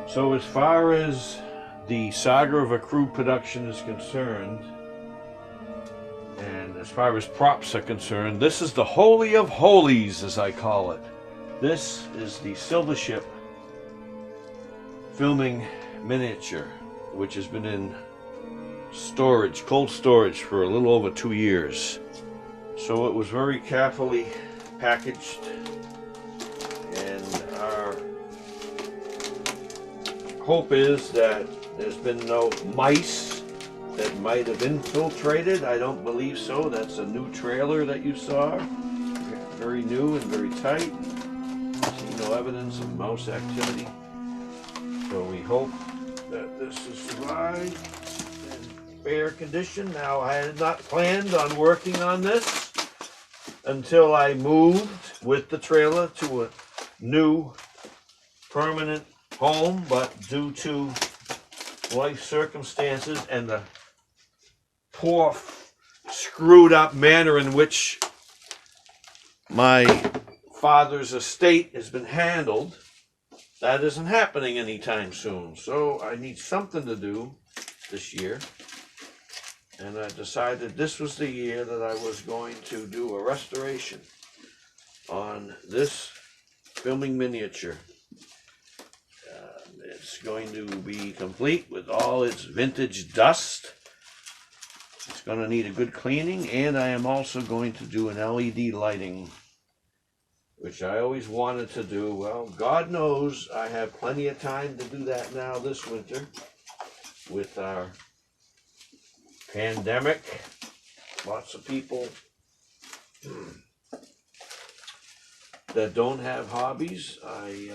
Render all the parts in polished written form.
So as far as the Saga of a Crew production is concerned, and as far as props are concerned, this is the Holy of Holies, as I call it. This is the Silvership filming miniature, which has been in storage, cold storage, for a little over 2 years. So it was very carefully packaged, and our hope is that there's been no mice that might have infiltrated. I don't believe so. That's a new trailer that you saw. Very new and very tight. See no evidence of mouse activity. So we hope that this has survived in fair condition. Now, I had not planned on working on this until I moved with the trailer to a new permanent home, but due to life circumstances and the poor screwed up manner in which my father's estate has been handled, that isn't happening anytime soon. So I need something to do this year, and I decided this was the year that I was going to do a restoration on this filming miniature. It's going to be complete with all its vintage dust. It's going to need a good cleaning, and I am also going to do an LED lighting, which I always wanted to do. Well, God knows I have plenty of time to do that now this winter with our pandemic. Lots of people that don't have hobbies. I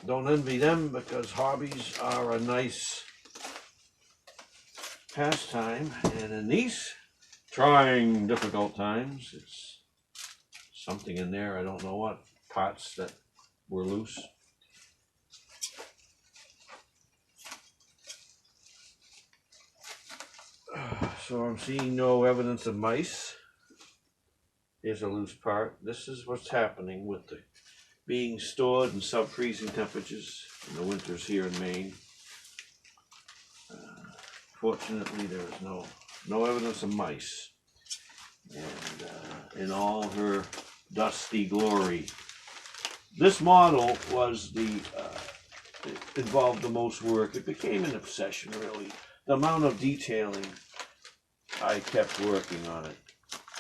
don't envy them, because hobbies are a nice pastime, and in these trying, difficult times, it's something in there, I don't know what, parts that were loose. So I'm seeing no evidence of mice. Here's a loose part. This is what's happening with the being stored in sub-freezing temperatures in the winters here in Maine. Fortunately, there is no evidence of mice, and in all her dusty glory. This model was it involved the most work. It became an obsession, really. The amount of detailing I kept working on it.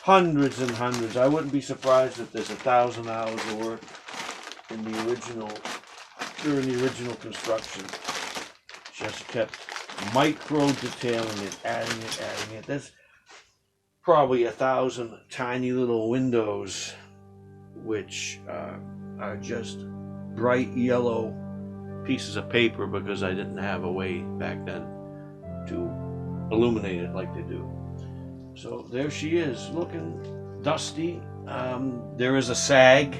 Hundreds and hundreds. I wouldn't be surprised if there's 1,000 hours of work in the original, during the original construction. Just kept micro detailing it, adding it. There's probably 1,000 tiny little windows, which are just bright yellow pieces of paper, because I didn't have a way back then to illuminate it like they do. So there she is, looking dusty. There is a sag,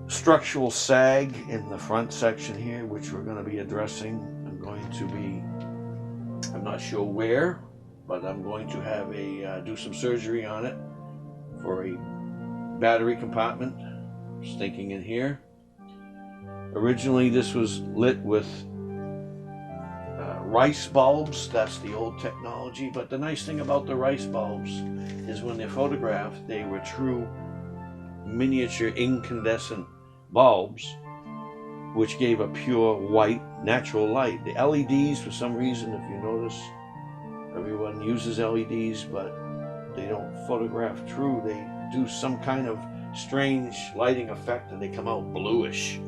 structural sag in the front section here, which we're going to be addressing. I'm not sure where, but I'm going to have do some surgery on it for a battery compartment stinking in here. Originally, this was lit with rice bulbs. That's the old technology, but the nice thing about the rice bulbs is when they're photographed, they were true miniature incandescent bulbs, which gave a pure white natural light. The LEDs, for some reason, if you notice, everyone uses LEDs, but they don't photograph true. They do some kind of strange lighting effect, and they come out bluish.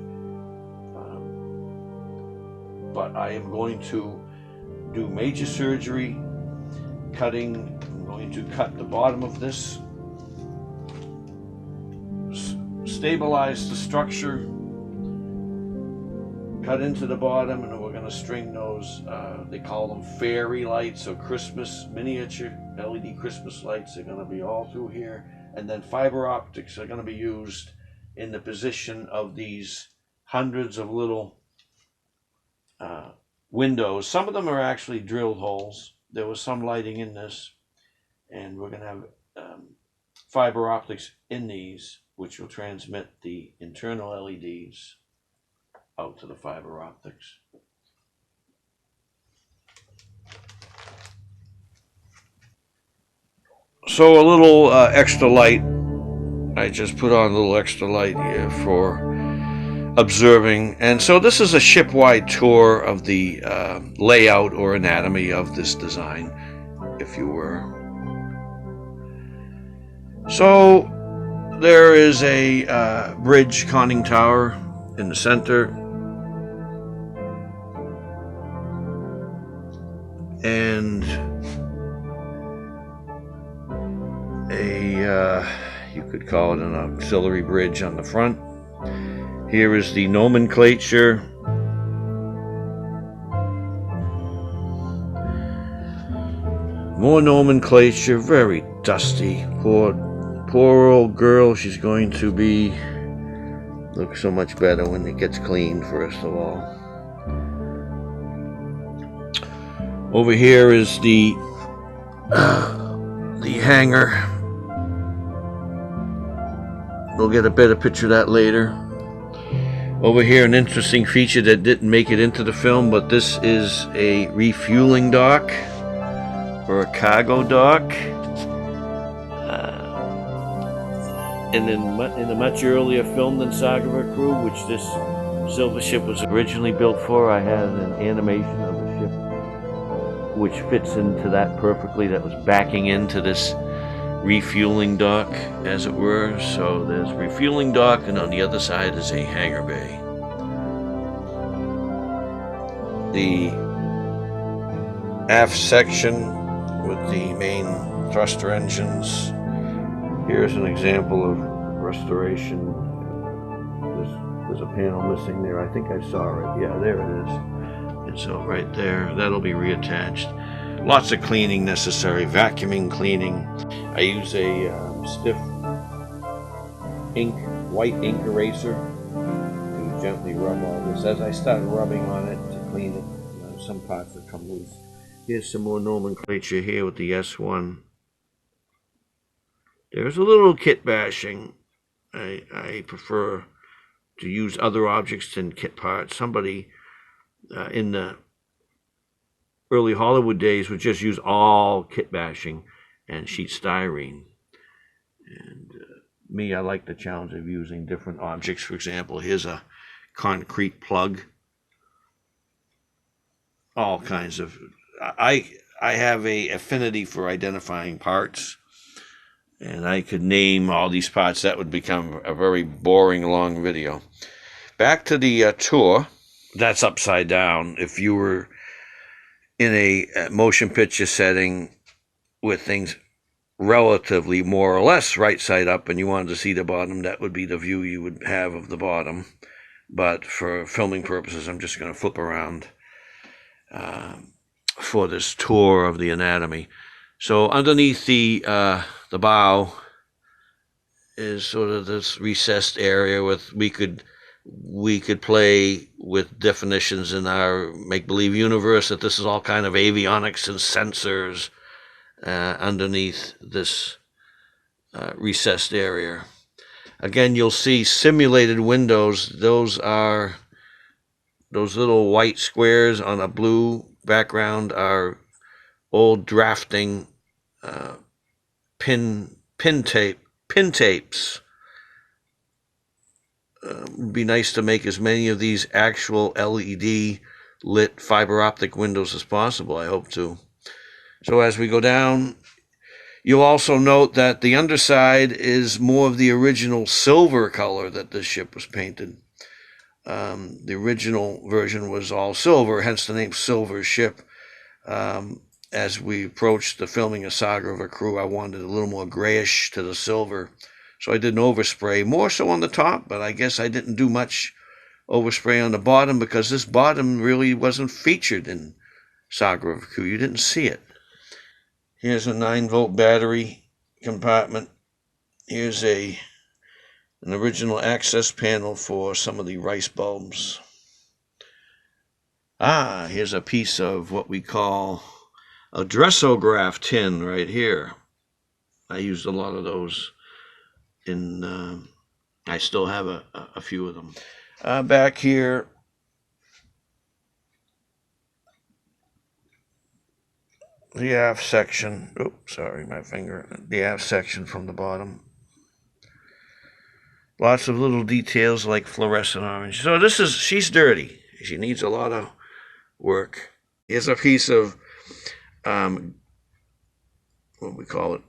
But I am going to do major surgery, cutting. I'm going to cut the bottom of this, stabilize the structure, cut into the bottom, and then we're going to string those, they call them fairy lights, or Christmas miniature LED Christmas lights. They're going to be all through here, and then fiber optics are going to be used in the position of these hundreds of little windows. Some of them are actually drilled holes. There was some lighting in this, and we're going to have fiber optics in these, which will transmit the internal LEDs. out to the fiber optics. So a little extra light. I just put on a little extra light here for observing. And so this is a ship-wide tour of the layout or anatomy of this design, if you were. So there is a bridge conning tower in the center, and you could call it an auxiliary bridge on the front. Here is the nomenclature. More nomenclature, very dusty. Poor old girl, she's going to be look so much better when it gets cleaned, first of all. Over here is the hangar. We'll get a better picture of that later. Over here, an interesting feature that didn't make it into the film, but this is a refueling dock, or a cargo dock. In a much earlier film than Saga of a Crew, which this Silvership was originally built for, I had an animation of a ship which fits into that perfectly, that was backing into this refueling dock, as it were. So there's refueling dock, and on the other side is a hangar bay. The aft section with the main thruster engines. Here's an example of restoration. There's a panel missing there. I think I saw it. Yeah, there it is. And so right there, that'll be reattached. Lots of cleaning necessary, vacuuming, cleaning. I use a stiff white ink eraser to gently rub all this. As I start rubbing on it to clean it, some parts that come loose. Here's some more nomenclature here with the S1. There's a little kit bashing. I prefer to use other objects than kit parts. Somebody in the early Hollywood days would just use all kit bashing and sheet styrene. And me, I like the challenge of using different objects. For example, here's a concrete plug. All kinds of... I have a affinity for identifying parts. And I could name all these parts. That would become a very boring, long video. Back to the tour. That's upside down. If you were in a motion picture setting with things relatively more or less right side up and you wanted to see the bottom, that would be the view you would have of the bottom. But for filming purposes, I'm just going to flip around for this tour of the anatomy. So underneath the bow is sort of this recessed area with we could play with definitions in our make-believe universe that this is all kind of avionics and sensors underneath this recessed area. Again, you'll see simulated windows. Those are those little white squares on a blue background are old drafting pin tapes. Would be nice to make as many of these actual LED lit fiber optic windows as possible. I hope to. So as we go down, you'll also note that the underside is more of the original silver color that this ship was painted. The original version was all silver, hence the name Silvership. As we approached the filming of Saga of a Crew, I wanted a little more grayish to the silver. So I did an overspray, more so on the top, but I guess I didn't do much overspray on the bottom because this bottom really wasn't featured in Saga of a Crew. You didn't see it. Here's a 9-volt battery compartment. Here's an original access panel for some of the rice bulbs. Here's a piece of what we call a dressograph tin right here. I used a lot of those I still have a few of them. Back here, the aft section. Oops, sorry, my finger. The aft section from the bottom. Lots of little details like fluorescent orange. So she's dirty. She needs a lot of work. Here's a piece of, what we call it,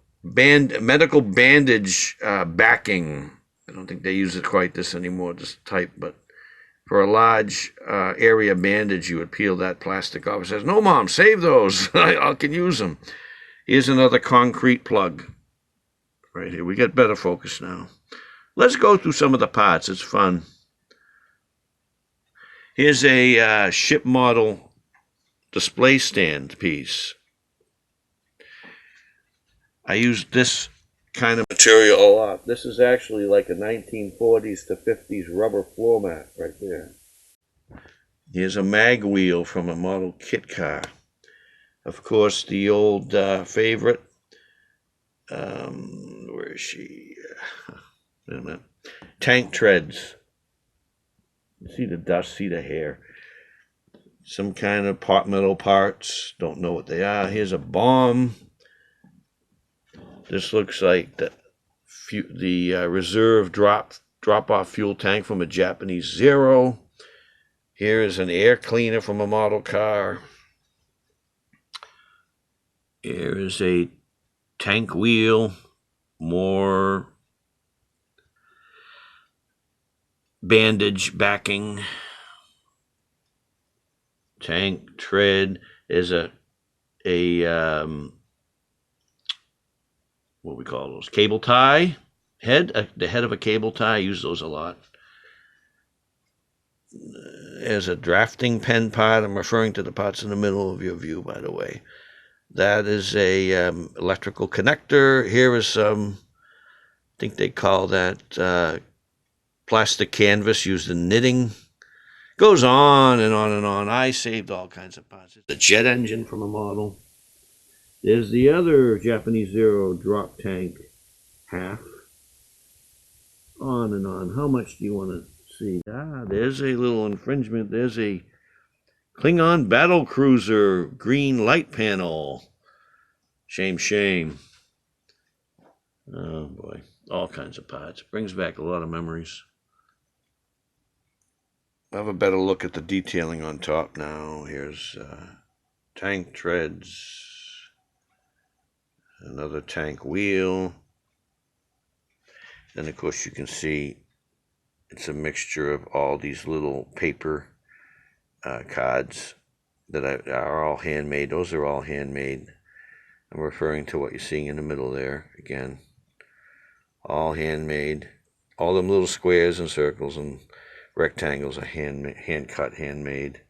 medical bandage backing. I don't think they use it quite this anymore, this type, but for a large area bandage, you would peel that plastic off. It says, no, Mom, save those. I can use them. Here's another concrete plug right here. We get better focus now. Let's go through some of the parts. It's fun. Here's a ship model display stand piece. I used this kind of material a lot. This is actually like a 1940s to 50s rubber floor mat right there. Here's a mag wheel from a model kit car. Of course, the old favorite. Where is she? Wait a minute. Tank treads. See the dust, see the hair. Some kind of pot metal parts. Don't know what they are. Here's a bomb. This looks like the reserve drop-off fuel tank from a Japanese Zero. Here is an air cleaner from a model car. Here is a tank wheel. More bandage backing. Tank tread is a what we call those, cable tie head, the head of a cable tie. I use those a lot. There's a drafting pen part. I'm referring to the parts in the middle of your view, by the way. That is a electrical connector. Here is some, I think they call that plastic canvas used in knitting. Goes on and on and on. I saved all kinds of parts. The jet engine from a model. There's the other Japanese Zero drop tank half. On and on. How much do you want to see? There's a little infringement. There's a Klingon battle cruiser green light panel. Shame, shame. Oh boy, all kinds of parts. Brings back a lot of memories. Have a better look at the detailing on top now. Here's tank treads. Another tank wheel. Then of course you can see it's a mixture of all these little paper cards that are all handmade. Those are all handmade. I'm referring to what you're seeing in the middle there again. All handmade. All them little squares and circles and rectangles are hand cut, handmade.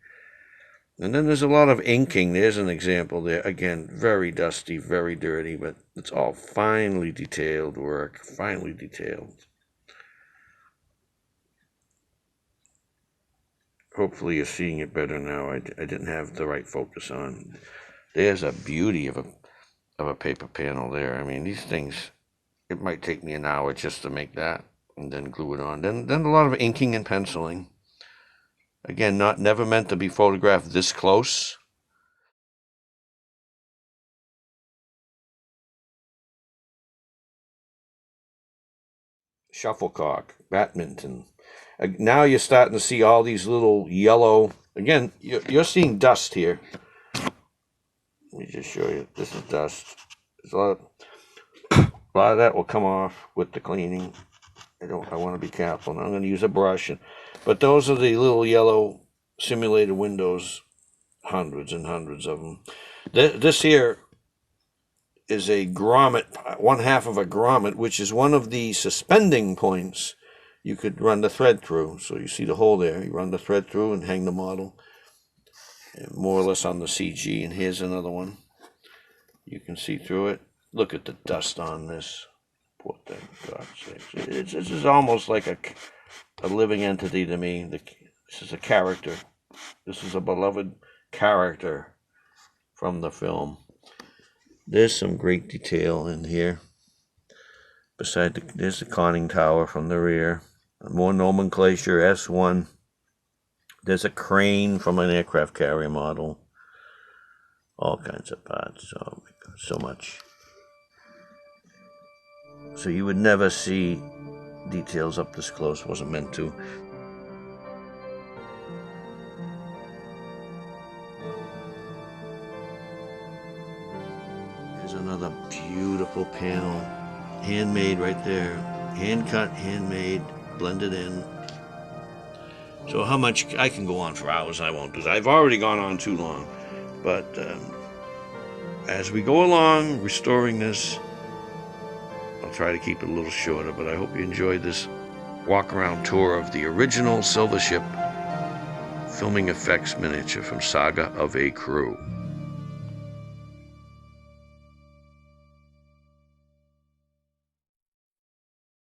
And then there's a lot of inking. There's an example there. Again, very dusty, very dirty, but it's all finely detailed work. Finely detailed. Hopefully you're seeing it better now. I didn't have the right focus on. There's a beauty of a paper panel there. I mean, these things, it might take me an hour just to make that and then glue it on. Then a lot of inking and penciling. Again, never meant to be photographed this close. Shuttlecock, badminton. Now you're starting to see all these little yellow. Again, you're seeing dust here. Let me just show you. This is dust. There's a lot of that will come off with the cleaning. I want to be careful. Now I'm going to use a brush. But those are the little yellow simulated windows. Hundreds and hundreds of them. This here is a grommet, one half of a grommet, which is one of the suspending points you could run the thread through. So you see the hole there. You run the thread through and hang the model, more or less on the CG. And here's another one. You can see through it. Look at the dust on this. Poor thing, God's sakes. This is almost like a living entity to me. This is a character. This is a beloved character from the film. There's some great detail in here. There's the conning tower from the rear. More nomenclature, S1. There's a crane from an aircraft carrier model. all kinds of parts. Oh my God, so much. So you would never see details up this close, wasn't meant to. Here's another beautiful panel, handmade right there, hand cut, handmade, blended in. So how much, I can go on for hours, I won't do that. I've already gone on too long, but as we go along restoring this, I'll try to keep it a little shorter, but I hope you enjoyed this walk around tour of the original Silvership filming effects miniature from Saga of a Crew.